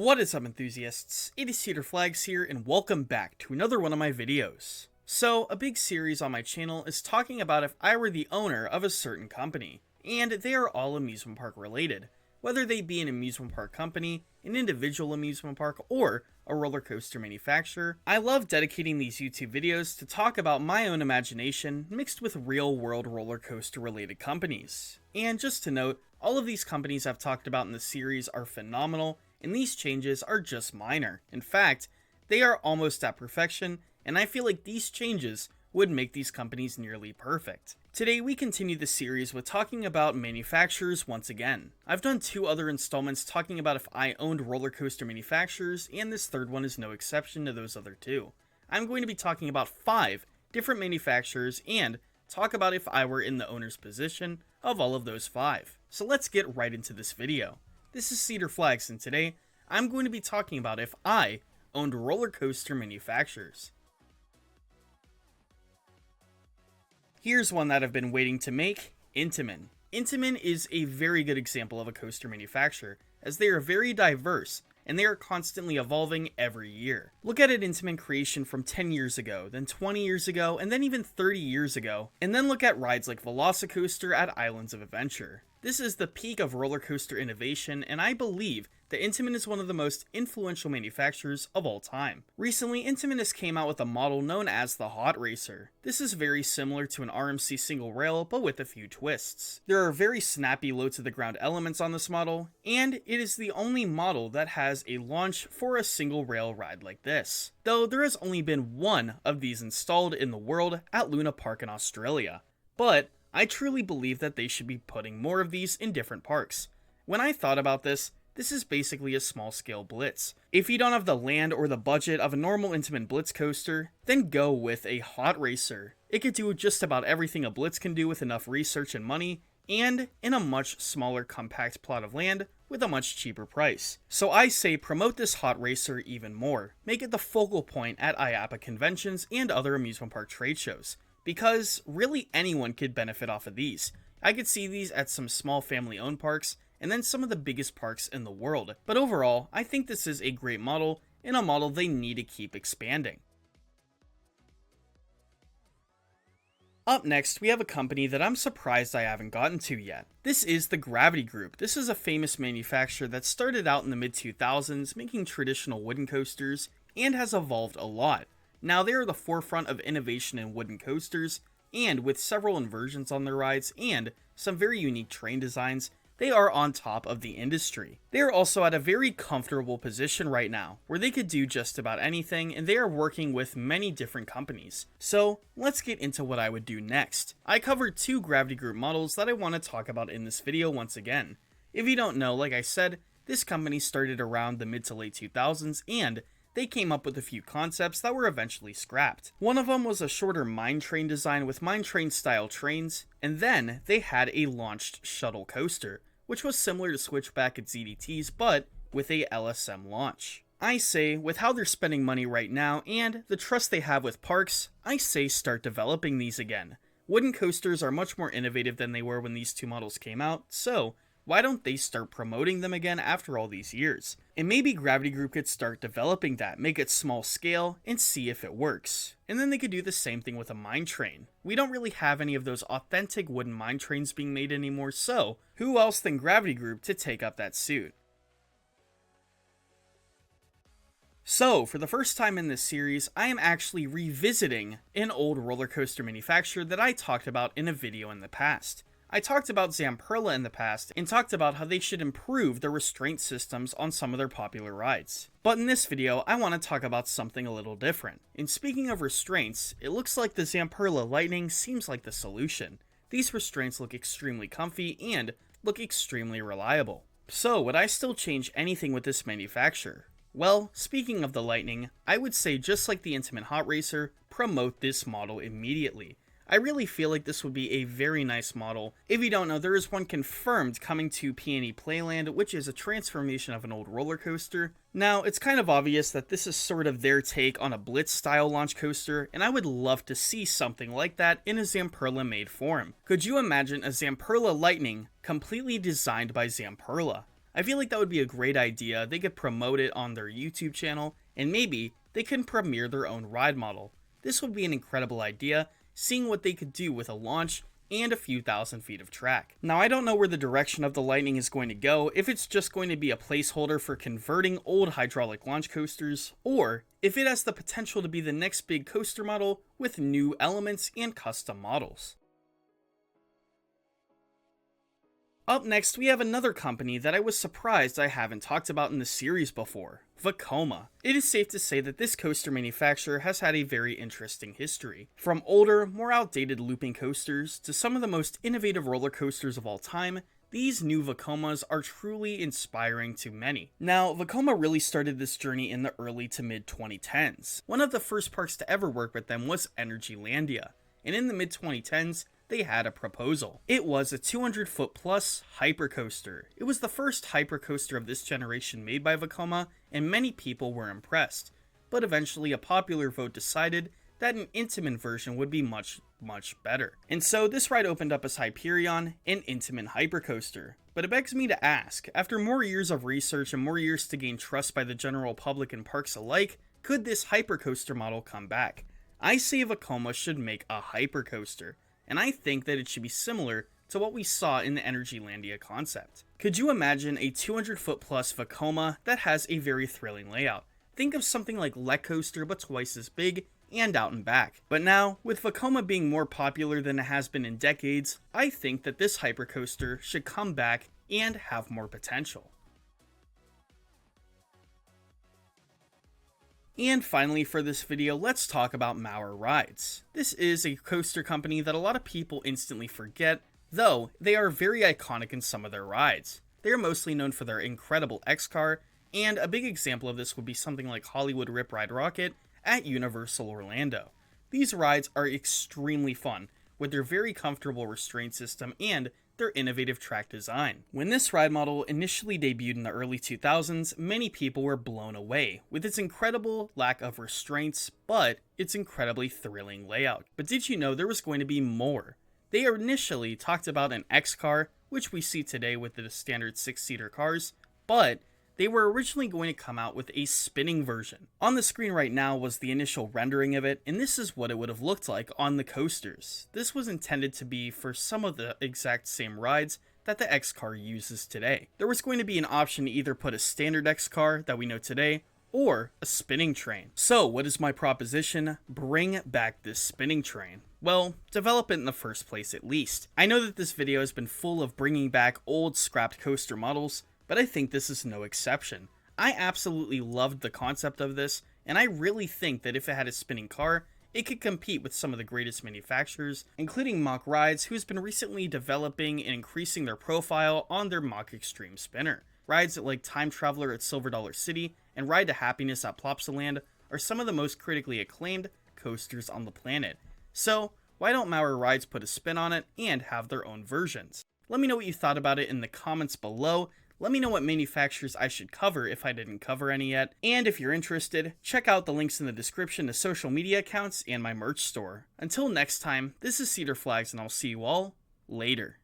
What is up, enthusiasts? It is Cedar Flags here, and welcome back to another one of my videos. So, a big series on my channel is talking about if I were the owner of a certain company, and they are all amusement park related, whether they be an amusement park company, an individual amusement park, or a roller coaster manufacturer. I love dedicating these YouTube videos to talk about my own imagination mixed with real world roller coaster related companies. And just to note, all of these companies I've talked about in the series are phenomenal, and these changes are just minor. In fact, they are almost at perfection, and I feel like these changes would make these companies nearly perfect. Today we continue the series with talking about manufacturers once again. I've done two other installments talking about if I owned roller coaster manufacturers, and this third one is no exception to those other two. I'm going to be talking about 5 different manufacturers and talk about if I were in the owner's position of all of those 5. So let's get right into this video. This is Cedar Flags, and today I'm going to be talking about if I owned roller coaster manufacturers. Here's one that I've been waiting to make, Intamin. Intamin is a very good example of a coaster manufacturer, as they are very diverse and they are constantly evolving every year. Look at an Intamin creation from 10 years ago, then 20 years ago, and then even 30 years ago, and then look at rides like Velocicoaster at Islands of Adventure. This is the peak of roller coaster innovation, and I believe that Intamin is one of the most influential manufacturers of all time. Recently, Intamin has came out with a model known as the Hot Racer. This is very similar to an RMC single rail, but with a few twists. There are very snappy low to the ground elements on this model, and it is the only model that has a launch for a single rail ride like this. Though there has only been one of these installed in the world at Luna Park in Australia. But I truly believe that they should be putting more of these in different parks. When I thought about this is basically a small-scale blitz. If you don't have the land or the budget of a normal Intamin blitz coaster, then go with a Hot Racer. It could do just about everything a blitz can do with enough research and money, and in a much smaller compact plot of land with a much cheaper price. So I say promote this Hot Racer even more. Make it the focal point at IAAPA conventions and other amusement park trade shows, because really anyone could benefit off of these. I could see these at some small family-owned parks, and then some of the biggest parks in the world. But overall, I think this is a great model, and a model they need to keep expanding. Up next, we have a company that I'm surprised I haven't gotten to yet. This is the Gravity Group. This is a famous manufacturer that started out in the mid-2000s making traditional wooden coasters, and has evolved a lot. Now they are the forefront of innovation in wooden coasters, and with several inversions on their rides and some very unique train designs, they are on top of the industry. They are also at a very comfortable position right now, where they could do just about anything, and they are working with many different companies. So let's get into what I would do next. I covered 2 Gravity Group models that I want to talk about in this video once again. If you don't know, like I said, this company started around the mid to late 2000s, and they came up with a few concepts that were eventually scrapped. One of them was a shorter mine train design with mine train style trains, and then they had a launched shuttle coaster, which was similar to Switchback at ZDT's, but with a LSM launch. I say, with how they're spending money right now and the trust they have with parks, I say start developing these again. Wooden coasters are much more innovative than they were when these 2 models came out, so why don't they start promoting them again after all these years? And maybe Gravity Group could start developing that, make it small scale, and see if it works. And then they could do the same thing with a mine train. We don't really have any of those authentic wooden mine trains being made anymore, so who else than Gravity Group to take up that suit? So, for the first time in this series, I am actually revisiting an old roller coaster manufacturer that I talked about in a video in the past. I talked about Zamperla in the past and talked about how they should improve the restraint systems on some of their popular rides. But in this video, I want to talk about something a little different. And speaking of restraints, it looks like the Zamperla Lightning seems like the solution. These restraints look extremely comfy and look extremely reliable. So would I still change anything with this manufacturer? Well, speaking of the Lightning, I would say just like the Intamin Hot Racer, promote this model immediately. I really feel like this would be a very nice model. If you don't know, there is one confirmed coming to P&E Playland, which is a transformation of an old roller coaster. Now, it's kind of obvious that this is sort of their take on a Blitz-style launch coaster, and I would love to see something like that in a Zamperla-made form. Could you imagine a Zamperla Lightning completely designed by Zamperla? I feel like that would be a great idea. They could promote it on their YouTube channel, and maybe they can premiere their own ride model. This would be an incredible idea, seeing what they could do with a launch and a few thousand feet of track. Now, I don't know where the direction of the Lightning is going to go, if it's just going to be a placeholder for converting old hydraulic launch coasters, or if it has the potential to be the next big coaster model with new elements and custom models. Up next, we have another company that I was surprised I haven't talked about in the series before, Vekoma. It is safe to say that this coaster manufacturer has had a very interesting history. From older, more outdated looping coasters to some of the most innovative roller coasters of all time, these new Vekomas are truly inspiring to many. Now, Vekoma really started this journey in the early to mid 2010s. One of the first parks to ever work with them was Energylandia, and in the mid 2010s, they had a proposal. It was a 200-foot plus hypercoaster. It was the first hypercoaster of this generation made by Vekoma, and many people were impressed. But eventually a popular vote decided that an Intamin version would be much better. And so this ride opened up as Hyperion, an Intamin hypercoaster. But it begs me to ask, after more years of research and more years to gain trust by the general public and parks alike, could this hypercoaster model come back? I say Vekoma should make a hypercoaster, and I think that it should be similar to what we saw in the Energylandia concept. Could you imagine a 200-foot plus Vekoma that has a very thrilling layout? Think of something like Let Coaster, but twice as big and out and back. But now, with Vekoma being more popular than it has been in decades, I think that this hypercoaster should come back and have more potential. And finally for this video, let's talk about Maurer Rides. This is a coaster company that a lot of people instantly forget, though they are very iconic in some of their rides. They are mostly known for their incredible X-Car, and a big example of this would be something like Hollywood Rip Ride Rocket at Universal Orlando. These rides are extremely fun, with their very comfortable restraint system and their innovative track design. When this ride model initially debuted in the early 2000s, many people were blown away with its incredible lack of restraints, but its incredibly thrilling layout. But did you know there was going to be more? They initially talked about an X-Car, which we see today with the standard 6-seater cars, but they were originally going to come out with a spinning version. On the screen right now was the initial rendering of it, and this is what it would have looked like on the coasters. This was intended to be for some of the exact same rides that the X-Car uses today. There was going to be an option to either put a standard X-Car that we know today, or a spinning train. So what is my proposition? Bring back this spinning train. Well, develop it in the first place at least. I know that this video has been full of bringing back old scrapped coaster models, but I think this is no exception. I absolutely loved the concept of this, and I really think that if it had a spinning car, it could compete with some of the greatest manufacturers, including Maurer Rides, who's been recently developing and increasing their profile on their Mach Extreme spinner. Rides like Time Traveler at Silver Dollar City and Ride to Happiness at Plopsaland are some of the most critically acclaimed coasters on the planet. So, why don't Maurer Rides put a spin on it and have their own versions? Let me know what you thought about it in the comments below. Let me know what manufacturers I should cover if I didn't cover any yet. And if you're interested, check out the links in the description to social media accounts and my merch store. Until next time, this is Cedar Flags, and I'll see you all later.